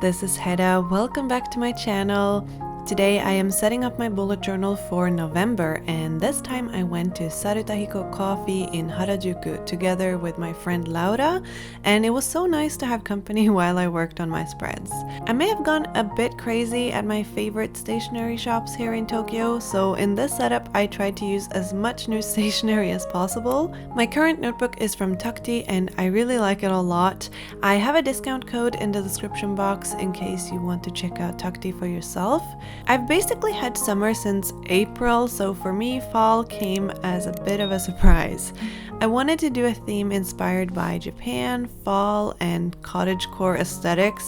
this is Hedda. Welcome back to my channel. Today I am setting up my bullet journal for November, and this time I went to Sørenga Coffee in Harajuku together with my friend Laura, and it was so nice to have company while I worked on my spreads. I may have gone a bit crazy at my favorite stationery shops here in Tokyo, so in this setup I tried to use as much new stationery as possible. My current notebook is from Tukti and I really like it a lot. I have a discount code in the description box in case you want to check out Tukti for yourself. I've basically had summer since April, so for me fall came as a bit of a surprise. I wanted to do a theme inspired by Japan, fall, and cottagecore aesthetics,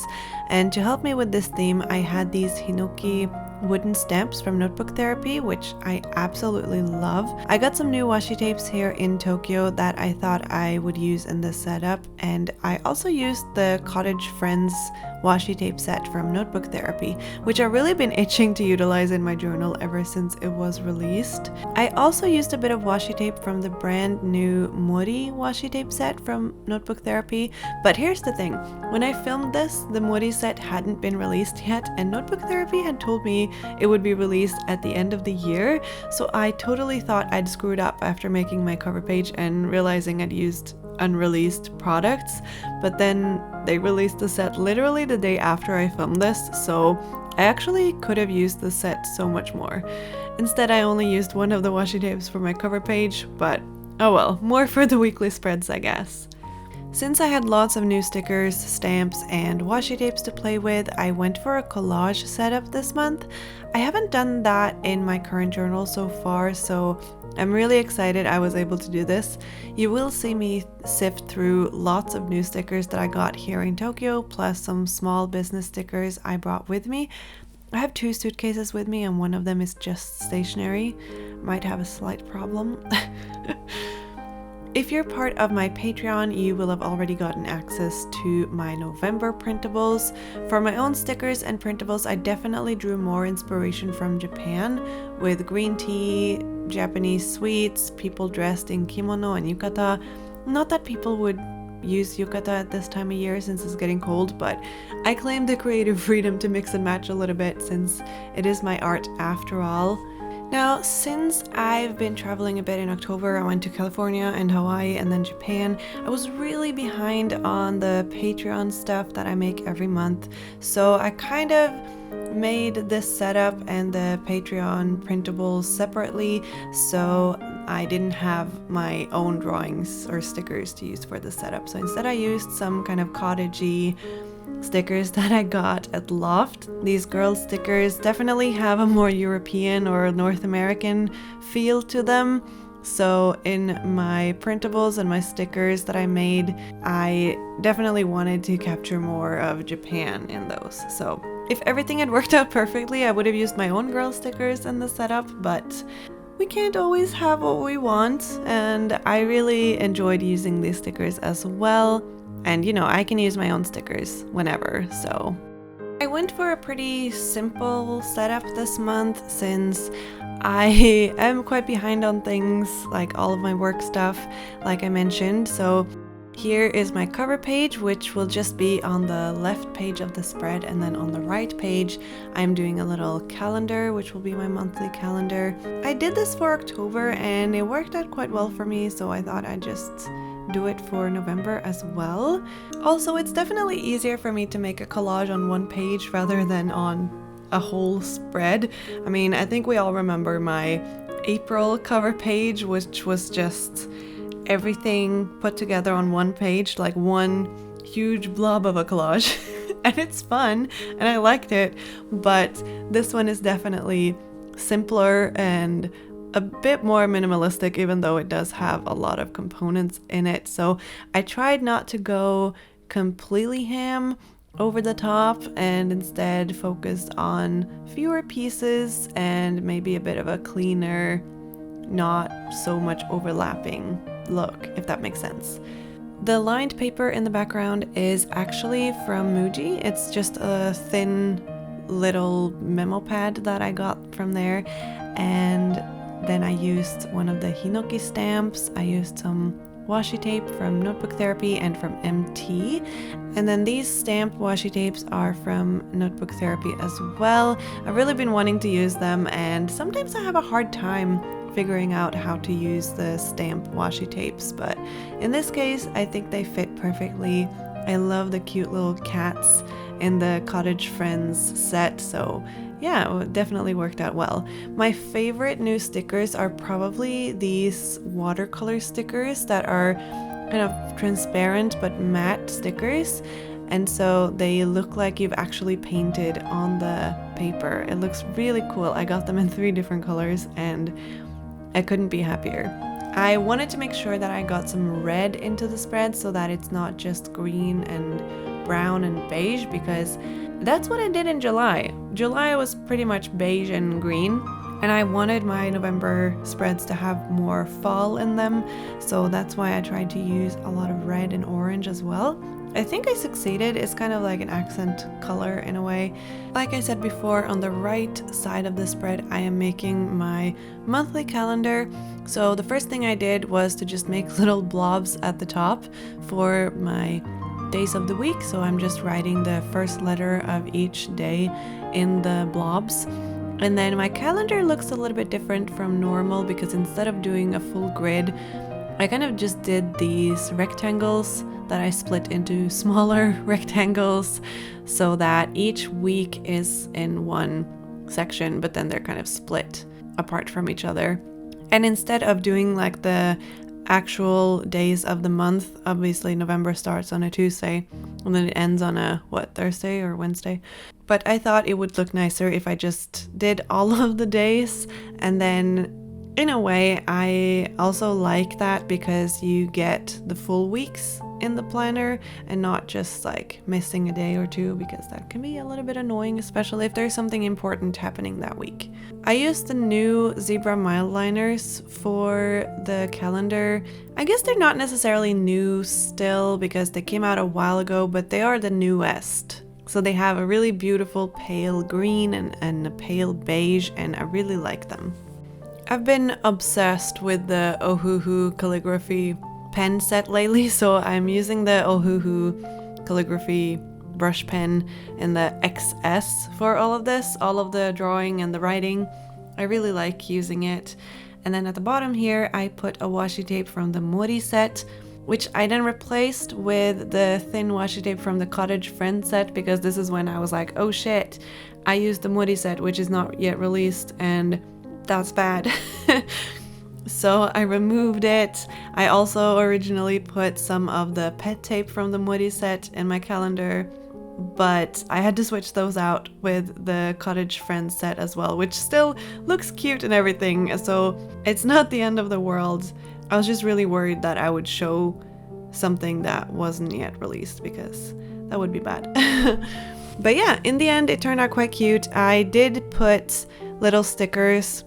and to help me with this theme I had these hinoki wooden stamps from Notebook Therapy, which I absolutely love. I got some new washi tapes here in Tokyo that I thought I would use in this setup, and I also used the Cottage Friends washi tape set from Notebook Therapy, which I've really been itching to utilize in my journal ever since it was released. I also used a bit of washi tape from the brand new Mori washi tape set from Notebook Therapy, but here's the thing, when I filmed this, the Mori set hadn't been released yet, and Notebook Therapy had told me it would be released at the end of the year, so I totally thought I'd screwed up after making my cover page and realizing I'd used unreleased products, but then they released the set literally the day after I filmed this, so I actually could have used the set so much more. Instead, I only used one of the washi tapes for my cover page, but oh well, more for the weekly spreads, I guess. Since I had lots of new stickers, stamps, and washi tapes to play with, I went for a collage setup this month. I haven't done that in my current journal so far, so I'm really excited I was able to do this. You will see me sift through lots of new stickers that I got here in Tokyo, plus some small business stickers I brought with me. I have 2 suitcases with me and one of them is just stationery. Might have a slight problem. If you're part of my Patreon, you will have already gotten access to my November printables. For my own stickers and printables, I definitely drew more inspiration from Japan, with green tea, Japanese sweets, people dressed in kimono and yukata. Not that people would use yukata at this time of year since it's getting cold, but I claim the creative freedom to mix and match a little bit since it is my art after all. Now, since I've been traveling a bit in October, I went to California and Hawaii and then Japan, I was really behind on the Patreon stuff that I make every month, so I kind of made this setup and the Patreon printables separately, so I didn't have my own drawings or stickers to use for the setup. So instead I used some kind of cottagey stickers that I got at Loft. These girl stickers definitely have a more European or North American feel to them. So in my printables and my stickers that I made, I definitely wanted to capture more of Japan in those. So if everything had worked out perfectly, I would have used my own girl stickers in the setup, but we can't always have what we want, and I really enjoyed using these stickers as well. And you know, I can use my own stickers whenever, so. I went for a pretty simple setup this month since I am quite behind on things, like all of my work stuff, like I mentioned. So here is my cover page, which will just be on the left page of the spread, and then on the right page I'm doing a little calendar, which will be my monthly calendar. I did this for October and it worked out quite well for me, so I thought I'd just do it for November as well. Also, it's definitely easier for me to make a collage on one page rather than on a whole spread. I mean, I think we all remember my April cover page, which was just everything put together on one page, like one huge blob of a collage. And it's fun and I liked it, but this one is definitely simpler and a bit more minimalistic, even though it does have a lot of components in it. So I tried not to go completely ham over the top and instead focused on fewer pieces and maybe a bit of a cleaner, not so much overlapping look, if that makes sense. The lined paper in the background is actually from Muji. It's just a thin little memo pad that I got from there, and then I used one of the hinoki stamps. I used some washi tape from Notebook Therapy and from MT. And then these stamped washi tapes are from Notebook Therapy as well. I've really been wanting to use them, and sometimes I have a hard time figuring out how to use the stamped washi tapes, but in this case I think they fit perfectly. I love the cute little cats in the Cottage Friends set, so yeah, it definitely worked out well. My favorite new stickers are probably these watercolor stickers that are kind of transparent but matte stickers, and so they look like you've actually painted on the paper. It looks really cool. I got them in 3 different colors and I couldn't be happier. I wanted to make sure that I got some red into the spread so that it's not just green and brown and beige, because that's what I did in July. July was pretty much beige and green, and I wanted my November spreads to have more fall in them, so that's why I tried to use a lot of red and orange as well. I think I succeeded. It's kind of like an accent color in a way. Like I said before, on the right side of the spread I am making my monthly calendar. So the first thing I did was to just make little blobs at the top for my days of the week. So I'm just writing the first letter of each day in the blobs. And then my calendar looks a little bit different from normal, because instead of doing a full grid, I kind of just did these rectangles that I split into smaller rectangles so that each week is in one section, but then they're kind of split apart from each other. And instead of doing like the actual days of the month, obviously November starts on a Tuesday and then it ends on a Thursday or Wednesday, but I thought it would look nicer if I just did all of the days. And then in a way I also like that, because you get the full weeks in the planner and not just like missing a day or two, because that can be a little bit annoying, especially if there's something important happening that week. I used the new zebra mile liners for the calendar. I guess they're not necessarily new still because they came out a while ago, but they are the newest. So they have a really beautiful pale green and a pale beige, and I really like them. I've been obsessed with the Ohuhu calligraphy pen set lately, so I'm using the Ohuhu calligraphy brush pen in the XS for all of this, all of the drawing and the writing. I really like using it. And then at the bottom here I put a washi tape from the Mori set, which I then replaced with the thin washi tape from the Cottage Friend set, because this is when I was like, oh shit, I used the Mori set, which is not yet released, and that's bad. So I removed it. I also originally put some of the pet tape from the Mori set in my calendar, but I had to switch those out with the Cottage Friends set as well, which still looks cute and everything, so it's not the end of the world. I was just really worried that I would show something that wasn't yet released, because that would be bad. But yeah, in the end it turned out quite cute. I did put little stickers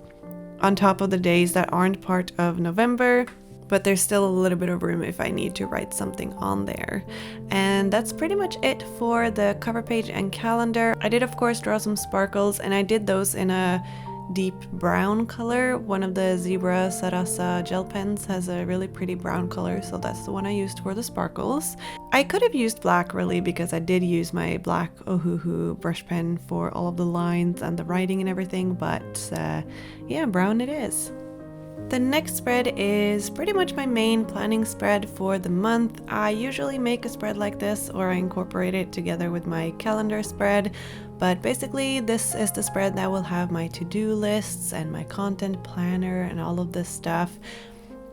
on top of the days that aren't part of November, but there's still a little bit of room if I need to write something on there. And that's pretty much it for the cover page and calendar. I did of course draw some sparkles, and I did those in a deep brown color. One of the Zebra Sarasa gel pens has a really pretty brown color, so that's the one I used for the sparkles. I could have used black really, because I did use my black Ohuhu brush pen for all of the lines and the writing and everything, but yeah, brown it is. The next spread is pretty much my main planning spread for the month. I usually make a spread like this, or I incorporate it together with my calendar spread, but basically this is the spread that will have my to-do lists and my content planner and all of this stuff.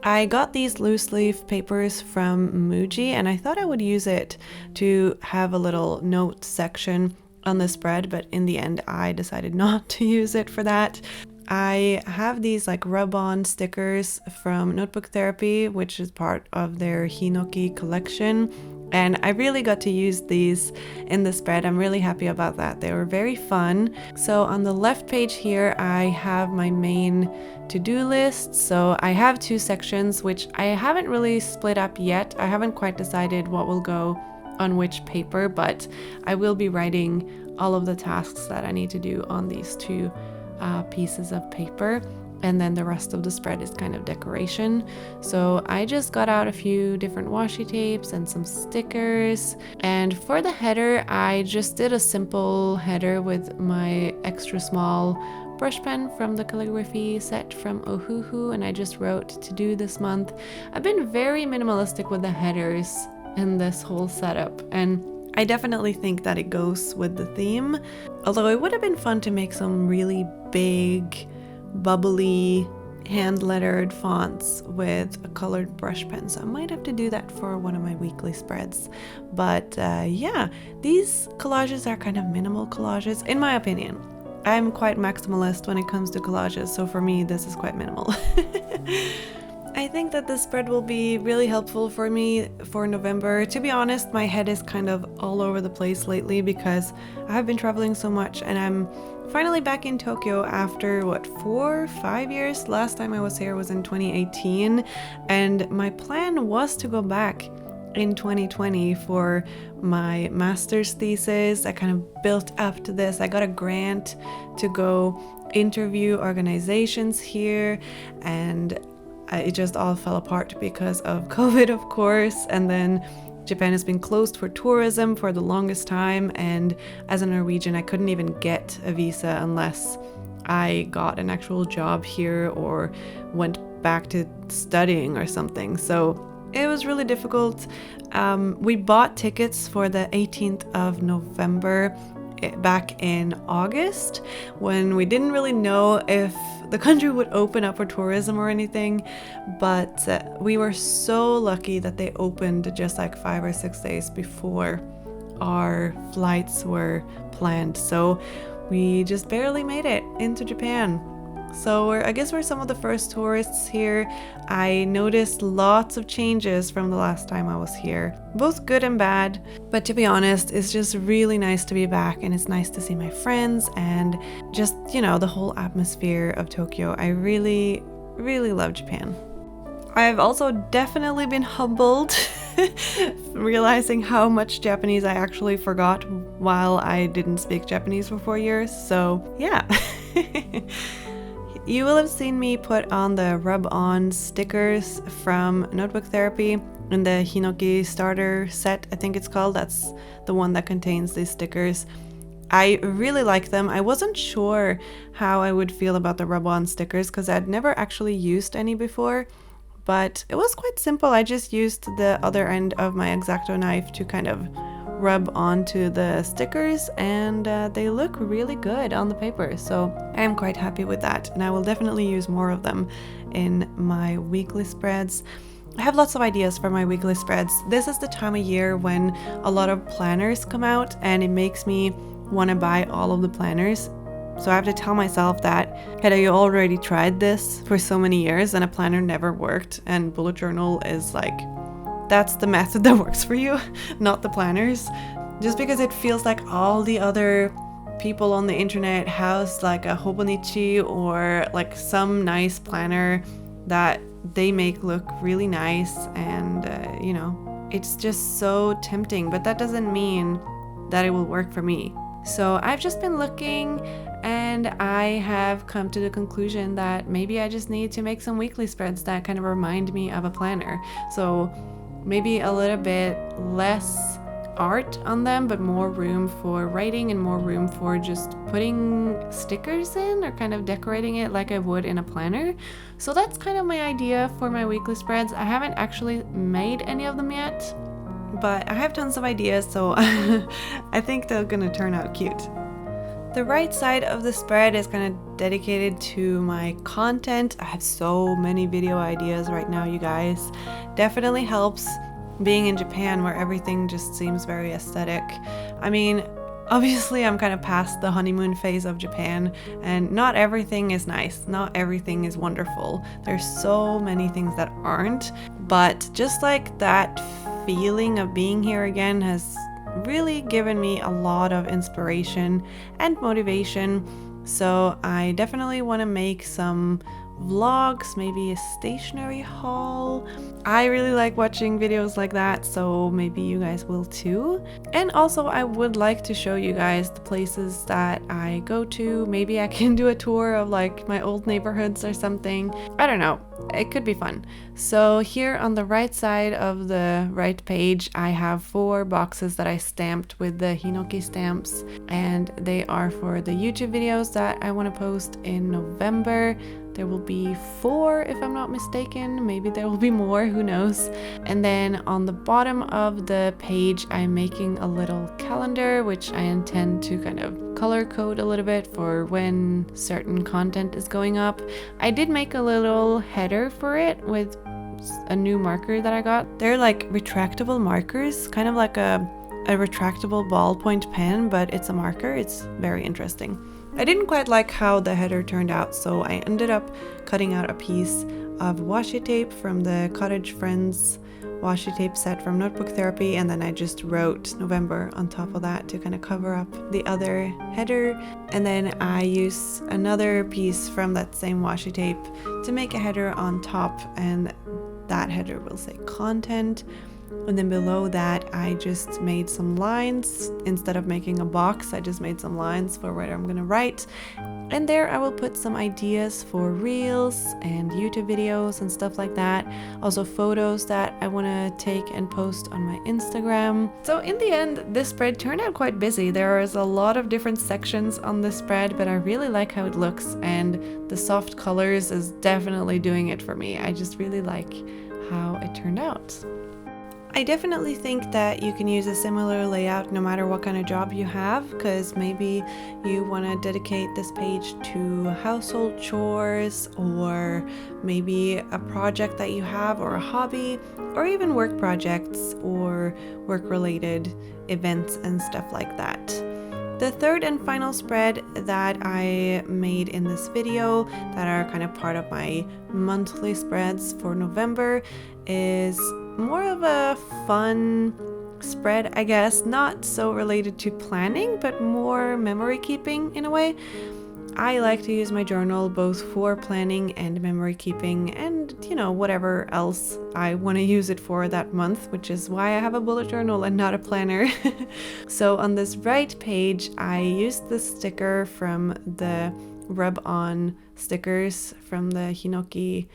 I got these loose leaf papers from Muji, and I thought I would use it to have a little note section on the spread, but in the end I decided not to use it for that. I have these like rub-on stickers from Notebook Therapy, which is part of their Hinoki collection, and I really got to use these in the spread. I'm really happy about that. They were very fun. So on the left page here I have my main to-do list. So I have 2 sections which I haven't really split up yet. I haven't quite decided what will go on which paper, but I will be writing all of the tasks that I need to do on these 2 pieces of paper. and then the rest of the spread is kind of decoration. So I just got out a few different washi tapes and some stickers, and for the header I just did a simple header with my extra small brush pen from the calligraphy set from Ohuhu, and I just wrote "to do this month." I've been very minimalistic with the headers in this whole setup, and I definitely think that it goes with the theme. Although it would have been fun to make some really big, bubbly, hand-lettered fonts with a colored brush pen, so I might have to do that for one of my weekly spreads. But yeah, these collages are kind of minimal collages, in my opinion. I'm quite maximalist when it comes to collages, so for me this is quite minimal. I think that this spread will be really helpful for me for November. To be honest, my head is kind of all over the place lately because I have been traveling so much, and I'm finally back in Tokyo after 4-5 years. Last time I was here was in 2018, and my plan was to go back in 2020 for my master's thesis. I kind of built up to this. I got a grant to go interview organizations here, and it just all fell apart because of COVID, of course. And then Japan has been closed for tourism for the longest time, and as a Norwegian I couldn't even get a visa unless I got an actual job here or went back to studying or something. So it was really difficult. We bought tickets for the 18th of November back in August, when we didn't really know if the country would open up for tourism or anything, but we were so lucky that they opened just like 5 or 6 days before our flights were planned. So we just barely made it into Japan. So I guess we're some of the first tourists here. I noticed lots of changes from the last time I was here, both good and bad. But to be honest, it's just really nice to be back, and it's nice to see my friends and just, you know, the whole atmosphere of Tokyo. I really, really love Japan. I've also definitely been humbled realizing how much Japanese I actually forgot while I didn't speak Japanese for 4 years. So yeah. You will have seen me put on the rub-on stickers from Notebook Therapy in the Hinoki starter set, I think it's called. That's the one that contains these stickers. I really like them. I wasn't sure how I would feel about the rub-on stickers because I'd never actually used any before, but it was quite simple. I just used the other end of my X-Acto knife to kind of rub onto the stickers, and they look really good on the paper, so I am quite happy with that, and I will definitely use more of them in my weekly spreads. I have lots of ideas for my weekly spreads. This is the time of year when a lot of planners come out, and it makes me want to buy all of the planners. So I have to tell myself that, Hedda, you already tried this for so many years and a planner never worked, and bullet journal is like, that's the method that works for you, not the planners. Just because it feels like all the other people on the internet has like a Hobonichi or like some nice planner that they make look really nice, and you know, it's just so tempting, but that doesn't mean that it will work for me. So I've just been looking, and I have come to the conclusion that maybe I just need to make some weekly spreads that kind of remind me of a planner. So maybe a little bit less art on them, but more room for writing and more room for just putting stickers in or kind of decorating it like I would in a planner. So that's kind of my idea for my weekly spreads. I haven't actually made any of them yet, but I have tons of ideas, so I think they're gonna turn out cute. The right side of the spread is kind of dedicated to my content. I have so many video ideas right now, you guys. Definitely helps being in Japan where everything just seems very aesthetic. I mean, obviously I'm kind of past the honeymoon phase of Japan, and not everything is nice, not everything is wonderful. There's so many things that aren't, but just like that feeling of being here again has really given me a lot of inspiration and motivation. So I definitely want to make some vlogs, maybe a stationery haul. I really like watching videos like that, so maybe you guys will too. And also I would like to show you guys the places that I go to. Maybe I can do a tour of like my old neighborhoods or something. I don't know, it could be fun. So here on the right side of the right page I have 4 boxes that I stamped with the hinoki stamps, and they are for the YouTube videos that I want to post in November. There will be 4 if I'm not mistaken, maybe there will be more, who knows. And then on the bottom of the page I'm making a little calendar which I intend to kind of color code a little bit for when certain content is going up. I did make a little header for it with a new marker that I got. They're like retractable markers, kind of like a retractable ballpoint pen, but it's a marker. It's very interesting. I didn't quite like how the header turned out, so I ended up cutting out a piece of washi tape from the Cottage Friends washi tape set from Notebook Therapy, and then I just wrote November on top of that to kind of cover up the other header. And then I used another piece from that same washi tape to make a header on top, and that header will say content. And then below that I just made some lines. Instead of making a box, I just made some lines for where I'm gonna write. And there I will put some ideas for reels and YouTube videos and stuff like that. Also photos that I want to take and post on my Instagram. So in the end, this spread turned out quite busy. There is a lot of different sections on this spread, but I really like how it looks, and the soft colors is definitely doing it for me. I just really like how it turned out. I definitely think that you can use a similar layout no matter what kind of job you have, because maybe you want to dedicate this page to household chores, or maybe a project that you have, or a hobby, or even work projects or work-related events and stuff like that. The third and final spread that I made in this video that are kind of part of my monthly spreads for November is more of a fun spread, I guess, not so related to planning, but more memory keeping in a way. I like to use my journal both for planning and memory keeping, and whatever else I want to use it for that month, which is why I have a bullet journal and not a planner. So on this right page I used the sticker from the rub-on stickers from the Hinoki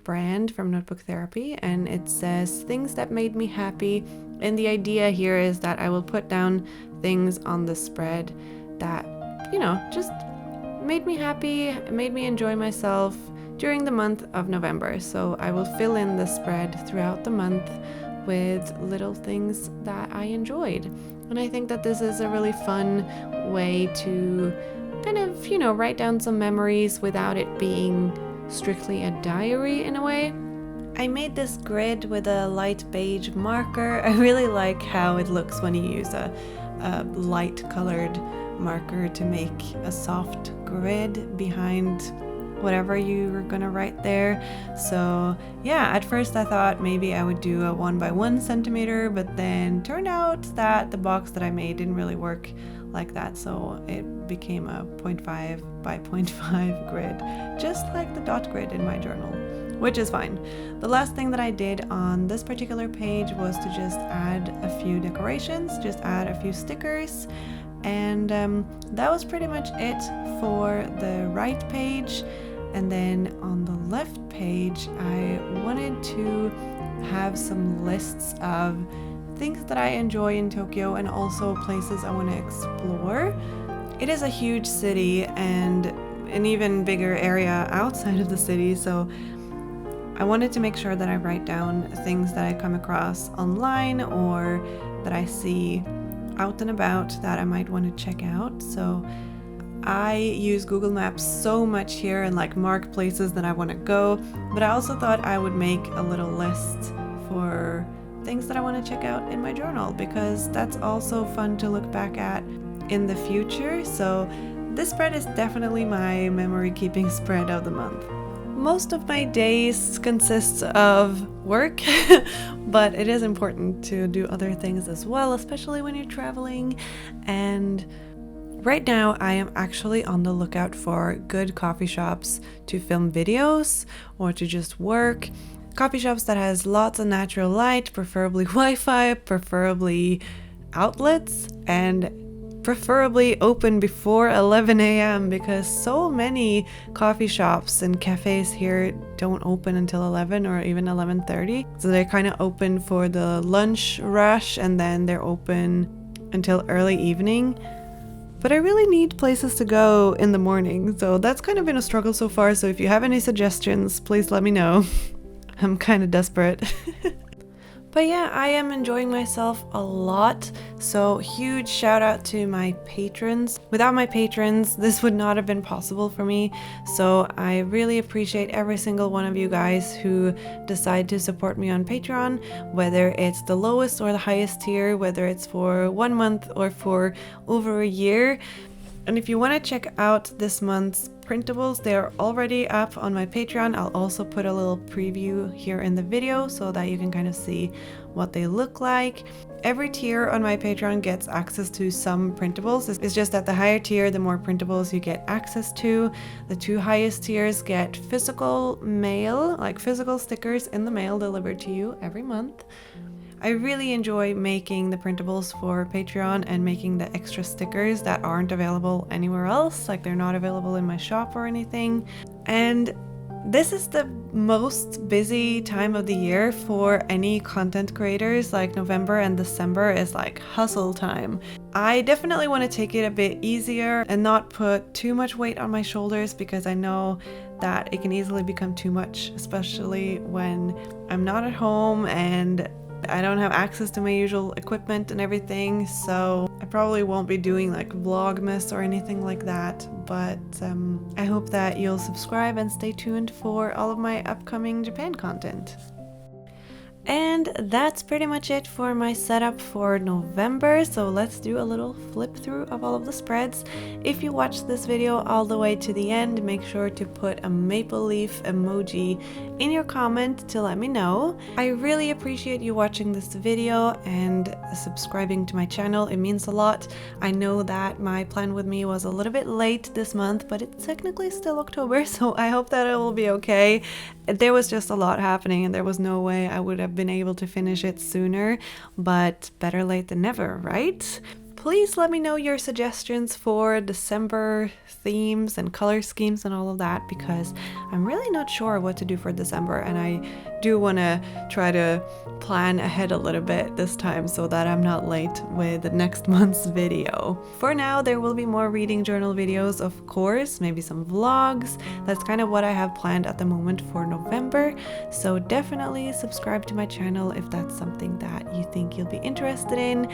brand from Notebook Therapy, and it says things that made me happy. And the idea here is that I will put down things on the spread that just made me happy, made me enjoy myself during the month of November. So I will fill in the spread throughout the month with little things that I enjoyed. And I think that this is a really fun way to kind of write down some memories without it being strictly a diary in a way. I made this grid with a light beige marker. I really like how it looks when you use a light colored marker to make a soft grid behind whatever you were gonna write there. So yeah, at first I thought maybe I would do a 1 by 1 centimeter, but then turned out that the box that I made didn't really work like that, so it became a 0.5 by 0.5 grid, just like the dot grid in my journal, which is fine. The last thing that I did on this particular page was to just add a few decorations, just add a few stickers, and that was pretty much it for the right page. And then on the left page I wanted to have some lists of things that I enjoy in Tokyo and also places I want to explore. It is a huge city and an even bigger area outside of the city, so I wanted to make sure that I write down things that I come across online or that I see out and about that I might want to check out. So I use Google Maps so much here and mark places that I want to go, but I also thought I would make a little list for things that I want to check out in my journal, because that's also fun to look back at in the future. So this spread is definitely my memory keeping spread of the month. Most of my days consists of work, but it is important to do other things as well, especially when you're traveling. And Right now, I am actually on the lookout for good coffee shops to film videos or to just work. Coffee shops that has lots of natural light, preferably Wi-Fi, preferably outlets, and preferably open before 11 a.m. because so many coffee shops and cafes here don't open until 11 or even 11:30. So they're kind of open for the lunch rush and then they're open until early evening. But I really need places to go in the morning, so that's kind of been a struggle so far. So if you have any suggestions, please let me know. I'm kind of desperate. But yeah, I am enjoying myself a lot, so huge shout out to my patrons. Without my patrons, this would not have been possible for me, so I really appreciate every single one of you guys who decide to support me on Patreon, whether it's the lowest or the highest tier, whether it's for 1 month or for over a year. And if you want to check out this month's printables, they're already up on my Patreon. I'll also put a little preview here in the video so that you can kind of see what they look like. Every tier on my Patreon gets access to some printables. It's just that the higher tier, the more printables you get access to. The 2 highest tiers get physical mail, like physical stickers in the mail delivered to you every month. I really enjoy making the printables for Patreon and making the extra stickers that aren't available anywhere else, like they're not available in my shop or anything. And this is the most busy time of the year for any content creators. Like November and December is like hustle time. I definitely want to take it a bit easier and not put too much weight on my shoulders because I know that it can easily become too much, especially when I'm not at home and I don't have access to my usual equipment and everything, so I probably won't be doing like Vlogmas or anything like that, but I hope that you'll subscribe and stay tuned for all of my upcoming Japan content. And that's pretty much it for my setup for November, so let's do a little flip through of all of the spreads. If you watched this video all the way to the end, make sure to put a maple leaf emoji in your comment to let me know. I really appreciate you watching this video and subscribing to my channel. It means a lot. I know that my plan with me was a little bit late this month, but it's technically still October, so I hope that it will be okay. There was just a lot happening and there was no way I would have been able to finish it sooner, but better late than never, right? Please let me know your suggestions for December themes and color schemes and all of that, because I'm really not sure what to do for December, and I do want to try to plan ahead a little bit this time so that I'm not late with next month's video. For now, there will be more reading journal videos, of course, maybe some vlogs. That's kind of what I have planned at the moment for November, so definitely subscribe to my channel if that's something that you think you'll be interested in.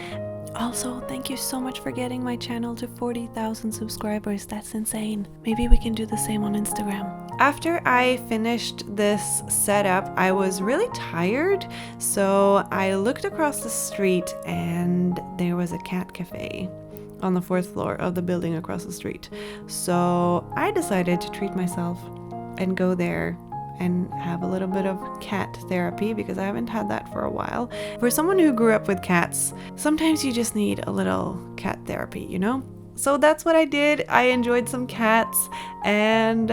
Also, thank you so much for getting my channel to 40,000 subscribers. That's insane. Maybe we can do the same on Instagram. After I finished this setup, I was really tired, so I looked across the street and there was a cat cafe on the 4th floor of the building across the street. So I decided to treat myself and go there and have a little bit of cat therapy because I haven't had that for a while. For someone who grew up with cats, sometimes you just need a little cat therapy, you know? So that's what I did. I enjoyed some cats, and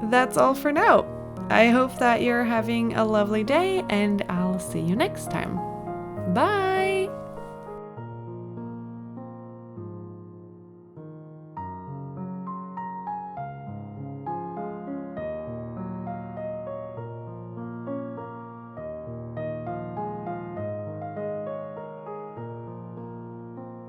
that's all for now. I hope that you're having a lovely day, and I'll see you next time. Bye!